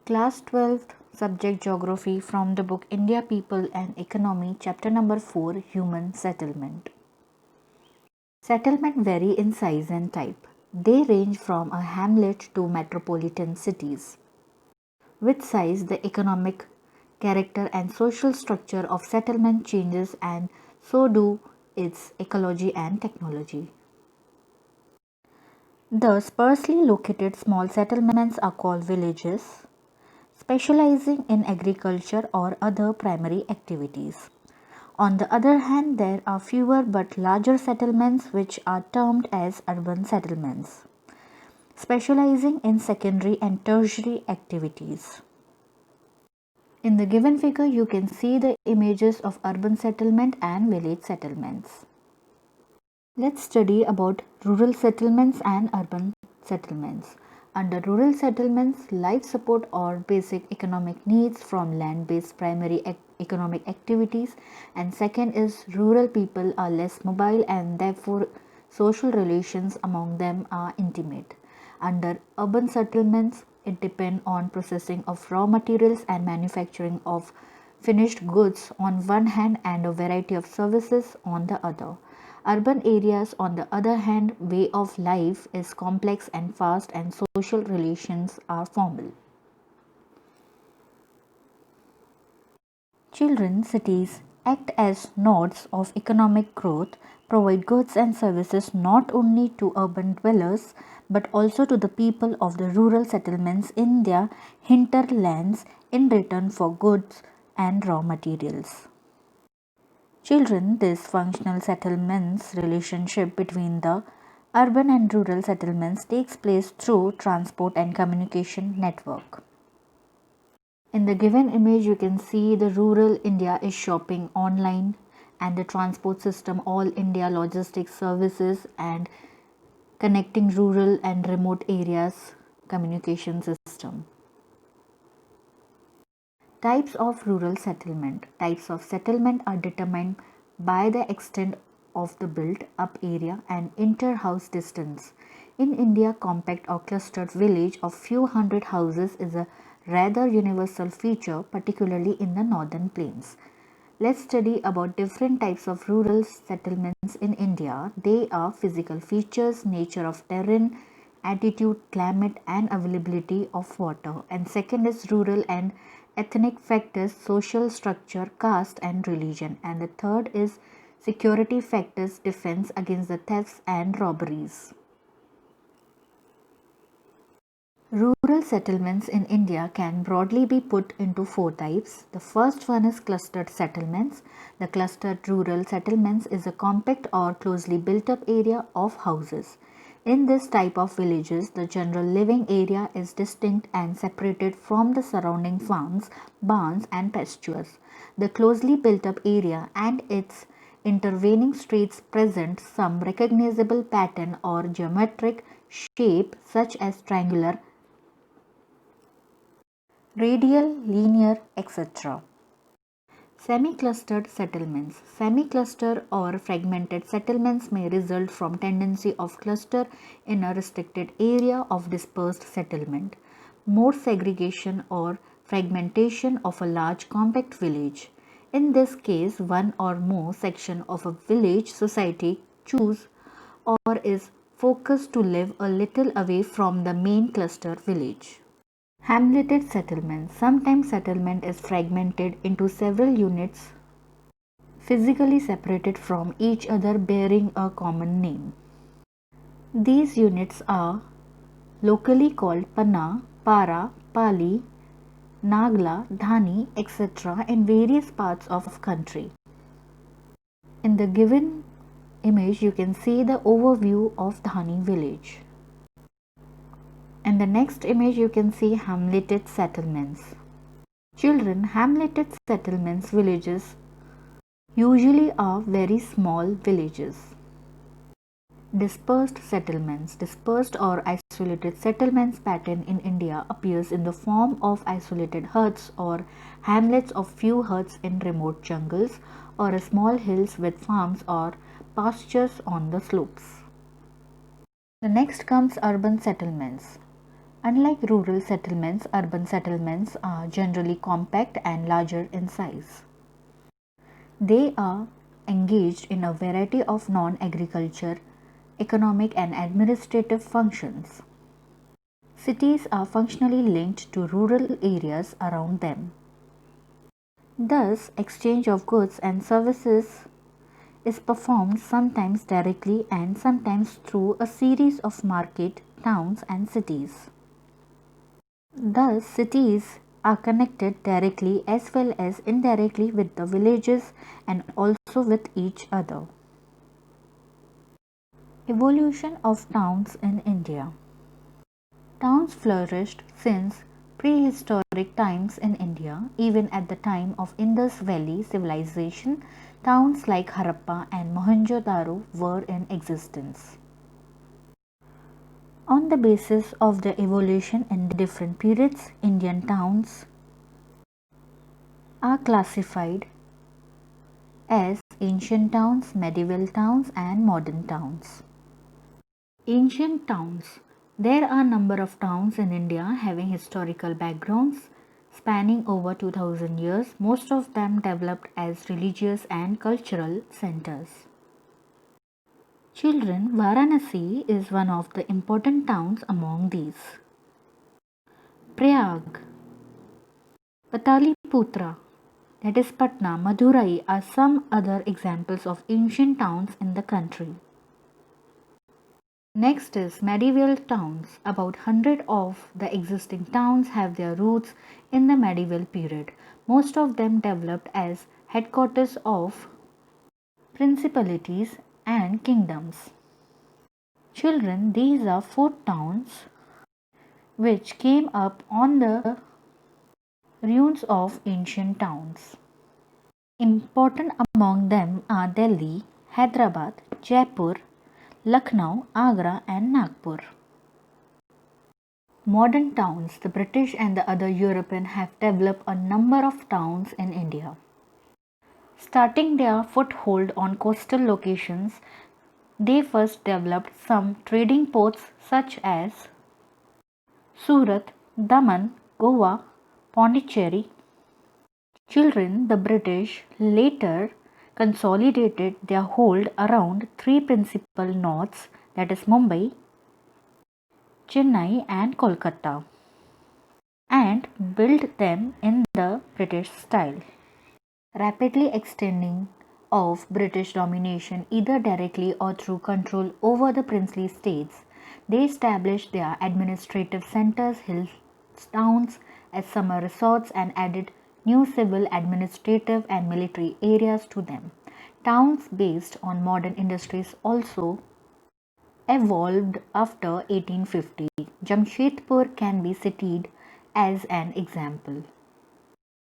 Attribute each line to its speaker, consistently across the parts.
Speaker 1: Class 12th subject Geography from the book India People and Economy, chapter number 4, Human Settlement. Settlement vary in size and type. They range from a hamlet to metropolitan cities. With size, the economic character and social structure of settlement changes, and so do its ecology and technology. The sparsely located small settlements are called villages, specializing in agriculture or other primary activities. On the other hand, there are fewer but larger settlements which are termed as urban settlements, specializing in secondary and tertiary activities. In the given figure, you can see the images of urban settlement and village settlements. Let's study about rural settlements and urban settlements. Under rural settlements, life support or basic economic needs from land-based primary economic activities, and second is rural people are less mobile and therefore social relations among them are intimate. Under urban settlements, it depends on processing of raw materials and manufacturing of finished goods on one hand and a variety of services on the other. Urban areas, on the other hand, way of life is complex and fast and social relations are formal. Children cities act as nodes of economic growth, provide goods and services not only to urban dwellers but also to the people of the rural settlements in their hinterlands in return for goods and raw materials. Children, this functional settlements relationship between the urban and rural settlements takes place through transport and communication network. In the given image, you can see the rural India is shopping online and the transport system all India logistics services and connecting rural and remote areas communication system. Types of rural settlement. Types of settlement are determined by the extent of the built-up area and inter-house distance. In India, compact or clustered village of few hundred houses is a rather universal feature, particularly in the northern plains. Let's study about different types of rural settlements in India. They are physical features, nature of terrain, attitude, climate and availability of water. And second is rural and ethnic factors, social structure, caste and religion. And the third is security factors, defense against the thefts and robberies. Rural settlements in India can broadly be put into four types. The first one is clustered settlements. The clustered rural settlements is a compact or closely built up area of houses. In this type of villages, the general living area is distinct and separated from the surrounding farms, barns and pastures. The closely built up area and its intervening streets present some recognizable pattern or geometric shape such as triangular, radial, linear, etc. Semi-clustered settlements. Semi-cluster or fragmented settlements may result from tendency of cluster in a restricted area of dispersed settlement, more segregation or fragmentation of a large compact village. In this case, one or more section of a village society choose or is focused to live a little away from the main cluster village. Hamleted settlement. Sometimes settlement is fragmented into several units physically separated from each other bearing a common name. These units are locally called Panna, Para, Pali, Nagla, Dhani, etc. in various parts of country. In the given image, you can see the overview of Dhani village. In the next image, you can see hamleted settlements. Children, hamleted settlements villages usually are very small villages. Dispersed settlements. Dispersed or isolated settlements pattern in India appears in the form of isolated huts or hamlets of few huts in remote jungles or small hills with farms or pastures on the slopes. The next comes urban settlements. Unlike rural settlements, urban settlements are generally compact and larger in size. They are engaged in a variety of non-agriculture, economic and administrative functions. Cities are functionally linked to rural areas around them. Thus, exchange of goods and services is performed sometimes directly and sometimes through a series of market towns and cities. Thus, cities are connected directly as well as indirectly with the villages and also with each other. Evolution of towns in India. Towns flourished since prehistoric times in India. Even at the time of Indus Valley civilization, towns like Harappa and Mohenjo-daro were in existence. On the basis of their evolution in different periods, Indian towns are classified as ancient towns, medieval towns, and modern towns. Ancient towns. There are a number of towns in India having historical backgrounds spanning over 2000 years, most of them developed as religious and cultural centers. Children, Varanasi is one of the important towns among these. Prayag, Pataliputra, that is Patna, Madurai are some other examples of ancient towns in the country. Next is medieval towns. About 100 of the existing towns have their roots in the medieval period. Most of them developed as headquarters of principalities and kingdoms. Children, these are fort towns which came up on the ruins of ancient towns. Important among them are Delhi, Hyderabad, Jaipur, Lucknow, Agra and Nagpur. Modern towns. The British and the other Europeans have developed a number of towns in India. Starting their foothold on coastal locations, they first developed some trading ports such as Surat, Daman, Goa, Pondicherry. Children, the British later consolidated their hold around three principal norths, that is Mumbai, Chennai and Kolkata, and built them in the British style. Rapidly extending of British domination either directly or through control over the princely states, they established their administrative centers, hill towns, as summer resorts and added new civil, administrative and military areas to them. Towns based on modern industries also evolved after 1850. Jamshedpur can be cited as an example.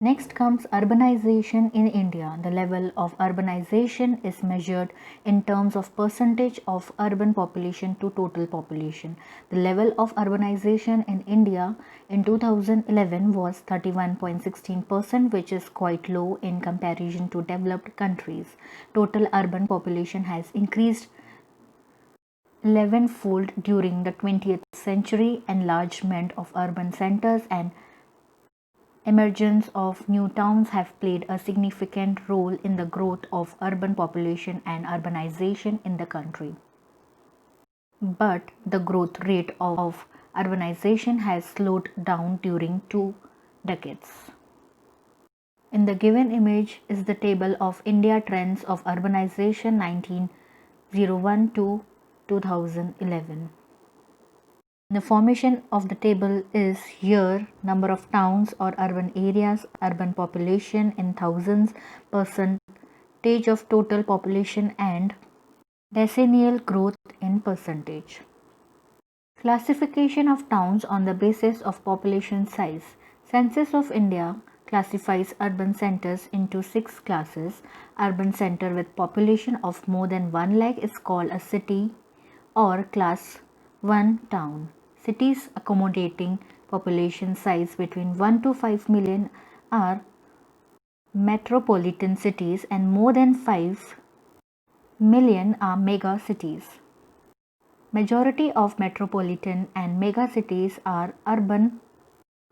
Speaker 1: Next comes urbanization in India. The level of urbanization is measured in terms of percentage of urban population to total population. The level of urbanization in India in 2011 was 31.16%, which is quite low in comparison to developed countries. Total urban population has increased 11-fold during the 20th century. Enlargement of urban centers and emergence of new towns have played a significant role in the growth of urban population and urbanization in the country. But the growth rate of urbanization has slowed down during 2 decades. In the given image is the table of India trends of urbanization 1901 to 2011. The formation of the table is here: number of towns or urban areas, urban population in thousands, percentage of total population and decennial growth in percentage. Classification of towns on the basis of population size. Census of India classifies urban centers into 6 classes. Urban center with population of more than 1 lakh is called a city or class 1 town. Cities accommodating population size between 1 to 5 million are metropolitan cities and more than 5 million are mega cities. Majority of metropolitan and megacities are urban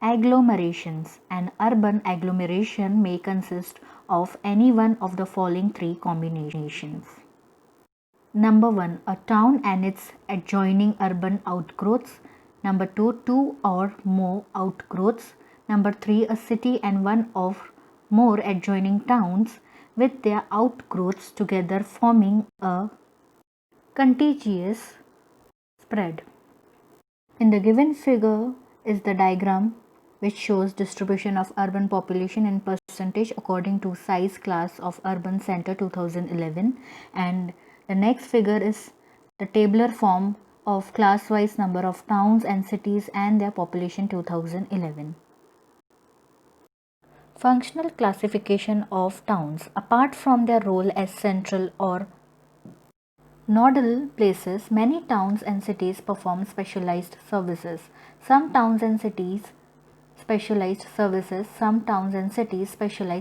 Speaker 1: agglomerations. An urban agglomeration may consist of any one of the following three combinations. Number 1, a town and its adjoining urban outgrowths. Number 2, two or more outgrowths. Number 3, a city and one or more adjoining towns with their outgrowths together forming a contiguous spread. In the given figure is the diagram which shows distribution of urban population in percentage according to size class of urban center 2011, and the next figure is the tabular form of class wise number of towns and cities and their population 2011. Functional classification of towns. Apart from their role as central or nodal places, many towns and cities perform specialized services. Some towns and cities specialize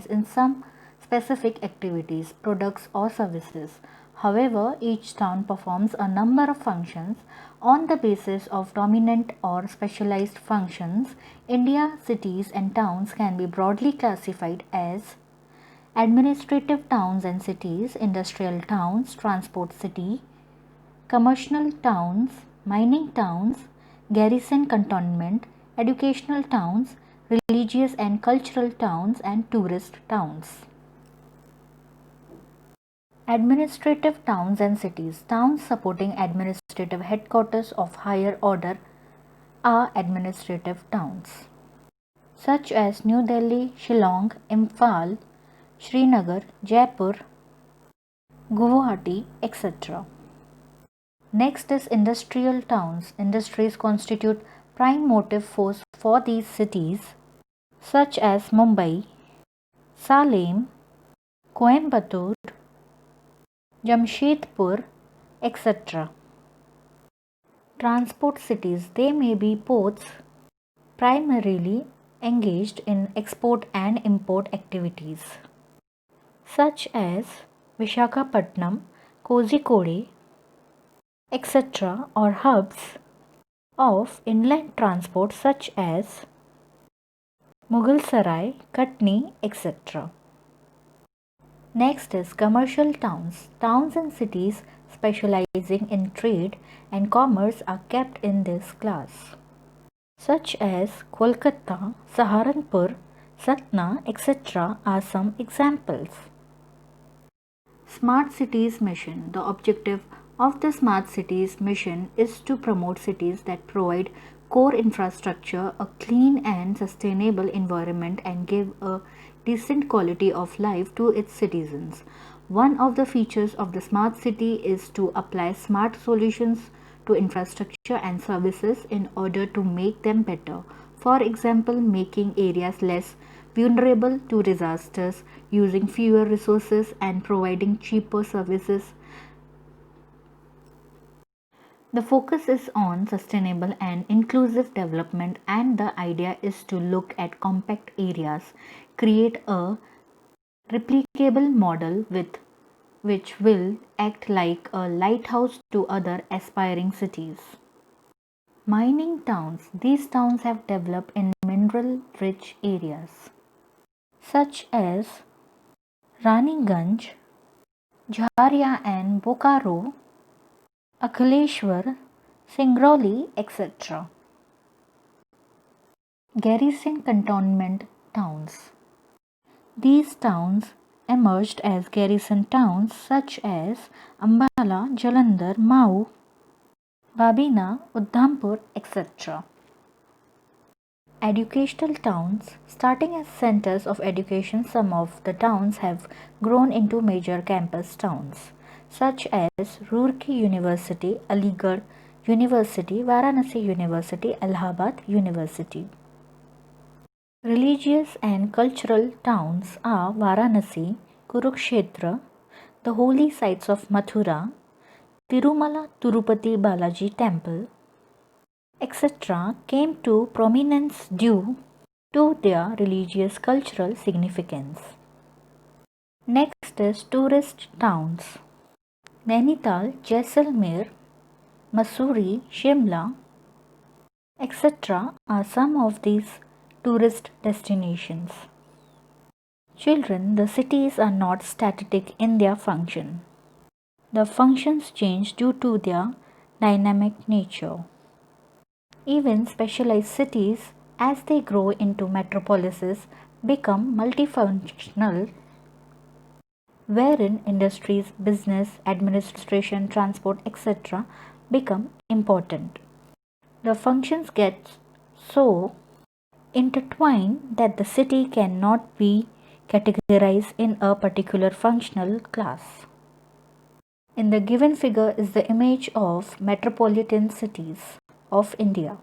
Speaker 1: in some specific activities, products or services. However, each town performs a number of functions on the basis of dominant or specialized functions. India, cities and towns can be broadly classified as administrative towns and cities, industrial towns, transport city, commercial towns, mining towns, garrison cantonment, educational towns, religious and cultural towns, and tourist towns. Administrative towns and cities. Towns supporting administrative headquarters of higher order are administrative towns, such as New Delhi, Shillong, Imphal, Srinagar, Jaipur, Guwahati, etc. Next is industrial towns. Industries constitute prime motive force for these cities, such as Mumbai, Salem, Coimbatore, Jamshedpur, etc. Transport cities. They may be ports primarily engaged in export and import activities, such as Vishakhapatnam, Kozhikode, etc., or hubs of inland transport such as Mughalsarai, Katni, etc. Next is commercial towns. Towns and cities specializing in trade and commerce are kept in this class, such as Kolkata, Saharanpur, Satna, etc. are some examples. Smart Cities Mission. The objective of the Smart Cities Mission is to promote cities that provide core infrastructure, a clean and sustainable environment, and give a decent quality of life to its citizens. One of the features of the smart city is to apply smart solutions to infrastructure and services in order to make them better. For example, making areas less vulnerable to disasters, using fewer resources, and providing cheaper services. The focus is on sustainable and inclusive development, and the idea is to look at compact areas, create a replicable model which will act like a lighthouse to other aspiring cities. Mining towns. These towns have developed in mineral-rich areas, such as Raniganj, Jharia and Bokaro, Akhaleshwar, Singrauli, etc. Garrison cantonment towns. These towns emerged as garrison towns such as Ambala, Jalandhar, Mau, Babina, Udhampur, etc. Educational towns. Starting as centers of education, some of the towns have grown into major campus towns, such as Roorkee University, Aligarh University, Varanasi University, Allahabad University. Religious and cultural towns are Varanasi, Kurukshetra, the holy sites of Mathura, Tirumala Tirupati Balaji Temple, etc. came to prominence due to their religious cultural significance. Next is tourist towns. Nainital, Jaisalmer, Mussoorie, Shimla, etc. are some of these tourist destinations. Children, the cities are not static in their function. The functions change due to their dynamic nature. Even specialized cities, as they grow into metropolises, become multifunctional, wherein industries, business, administration, transport, etc. become important. The functions get so intertwined that the city cannot be categorized in a particular functional class. In the given figure is the image of metropolitan cities of India.